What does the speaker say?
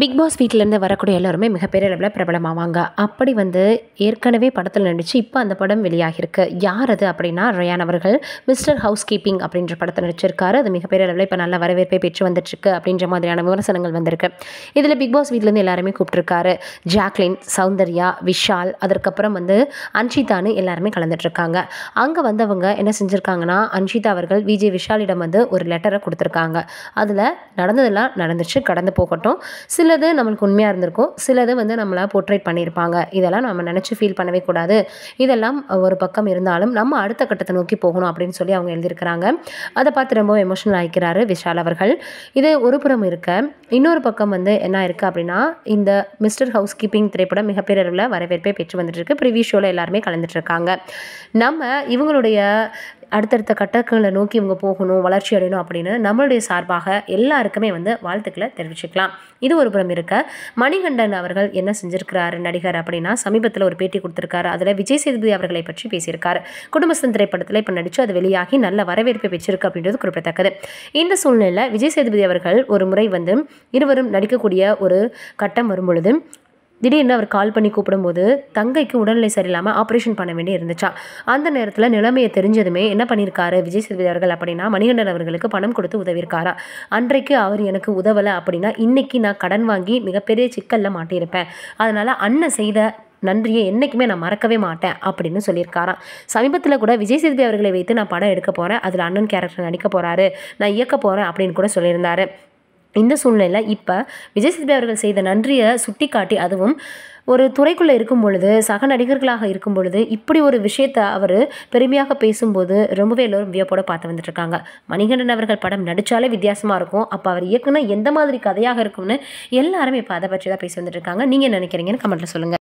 Big pass வீட்டிலேருந்து வரக்கூடிய எல்லாருமே மிகப்பெரிய அளவில் பிரபலமாவாங்க. அப்படி ஏற்கனவே படத்தில் நடிச்சு இப்போ அந்த படம் வெளியாகிருக்கு. யார் அது அப்படின்னா ரயான் அவர்கள் மிஸ்டர் ஹவுஸ் கீப்பிங் அப்படின்ற படத்தில் நடிச்சிருக்காரு. அது மிகப்பெரிய அளவில் இப்போ நல்ல வரவேற்பை பெற்று வந்துட்டுருக்கு அப்படின்ற மாதிரியான விமர்சனங்கள் வந்திருக்கு. இதில் பிக் பாஸ் வீட்டிலேருந்து எல்லாருமே கூப்பிட்டுருக்காரு. ஜாக்லின், சௌந்தர்யா, விஷால், அதற்கப்புறம் அன்ஷிதான்னு எல்லாருமே கலந்துட்டுருக்காங்க. அங்கே வந்தவங்க என்ன செஞ்சுருக்காங்கன்னா, அன்ஷிதா அவர்கள் விஜய் விஷாலிடம் ஒரு லெட்டரை கொடுத்துருக்காங்க. அதில் நடந்ததெல்லாம் நடந்துச்சு, கடந்து போகட்டும். சிலது நம்மளுக்கு உண்மையாக இருந்திருக்கும், சிலது நம்மளை போர்ட்ரேட் பண்ணியிருப்பாங்க. இதெல்லாம் நம்ம நினச்சி ஃபீல் பண்ணவே கூடாது. இதெல்லாம் ஒரு பக்கம் இருந்தாலும் நம்ம அடுத்த கட்டத்தை நோக்கி போகணும் அப்படின்னு சொல்லி அவங்க எழுதியிருக்கிறாங்க. அதை பார்த்து ரொம்ப எமோஷனல் ஆகிக்கிறாரு விஷால் அவர்கள். இது ஒரு புறம் இருக்க, இன்னொரு பக்கம் என்ன இருக்குது அப்படின்னா, இந்த மிஸ்டர் ஹவுஸ் கீப்பிங் திரைப்படம் மிகப்பெரிய அளவில் வரவேற்பை பெற்று வந்துட்டு இருக்கு. ப்ரிவியூ ஷோவில் எல்லாருமே கலந்துட்டு இருக்காங்க. நம்ம இவங்களுடைய அடுத்தடுத்த கட்டங்களை நோக்கி இவங்க போகணும், வளர்ச்சி அடையணும் அப்படின்னு நம்மளுடைய சார்பாக எல்லாருக்குமே வாழ்த்துக்களை தெரிவிச்சுக்கலாம். இது ஒரு புறம் இருக்க, மணிகண்டன் அவர்கள் என்ன செஞ்சிருக்கிறாரு நடிகர் அப்படின்னா, சமீபத்தில் ஒரு பேட்டி கொடுத்துருக்காரு. அதில் விஜய் சேதுபதி அவர்களை பற்றி பேசியிருக்காரு. குடும்பஸ்தன் திரைப்படத்தில் இப்போ நடித்து அது வெளியாகி நல்ல வரவேற்பை பெற்றிருக்கு அப்படின்றது குறிப்பிடத்தக்கது. இந்த சூழ்நிலையில் விஜய் சேதுபதி அவர்கள் ஒரு முறை இருவரும் நடிக்கக்கூடிய ஒரு கட்டம் வரும்பொழுது திடீர்னு அவர் கால் பண்ணி கூப்பிடும்போது தங்கைக்கு உடல்நிலை சரியில்லாமல் ஆப்ரேஷன் பண்ண வேண்டி இருந்துச்சான். அந்த நேரத்தில் நிலைமையை தெரிஞ்சதுமே என்ன பண்ணியிருக்காரு விஜய் சேதுபதி அவர்கள் அப்படின்னா, மணிகண்டன் அவர்களுக்கு பணம் கொடுத்து உதவியிருக்காரா. அன்றைக்கு அவர் எனக்கு உதவலை அப்படின்னா இன்னைக்கு நான் கடன் வாங்கி மிகப்பெரிய சிக்கலில் மாட்டியிருப்பேன். அதனால் அண்ணன் செய்த நன்றியை என்றைக்குமே நான் மறக்கவே மாட்டேன் அப்படின்னு சொல்லியிருக்காராம். சமீபத்தில் கூட விஜய் சேதுபதி அவர்களை வைத்து நான் படம் எடுக்க போகிறேன், அதில் அண்ணன் கேரக்டர் நடிக்க போகிறாரு, நான் இயக்க போகிறேன் அப்படின்னு கூட சொல்லியிருந்தாரு. இந்த சூழ்நிலையில் இப்போ விஜய் சேதுபதி அவர்கள் செய்த நன்றியை சுட்டி காட்டி, அதுவும் ஒரு துறைக்குள்ளே இருக்கும் பொழுது, சக நடிகர்களாக இருக்கும் பொழுது இப்படி ஒரு விஷயத்தை அவர் பெருமையாக பேசும்போது ரொம்பவே எல்லோரும் வியப்போடு பார்த்து வந்துட்டுருக்காங்க. மணிகண்டன் அவர்கள் படம் நடித்தாலே வித்தியாசமாக இருக்கும். அப்போ அவர் இயக்குனா எந்த மாதிரி கதையாக இருக்கும்னு எல்லாருமே இப்போ அதை பற்றி தான் பேசி வந்துட்டுருக்காங்க. நீங்கள் நினைக்கிறீங்கன்னு கமெண்ட்டில் சொல்லுங்கள்.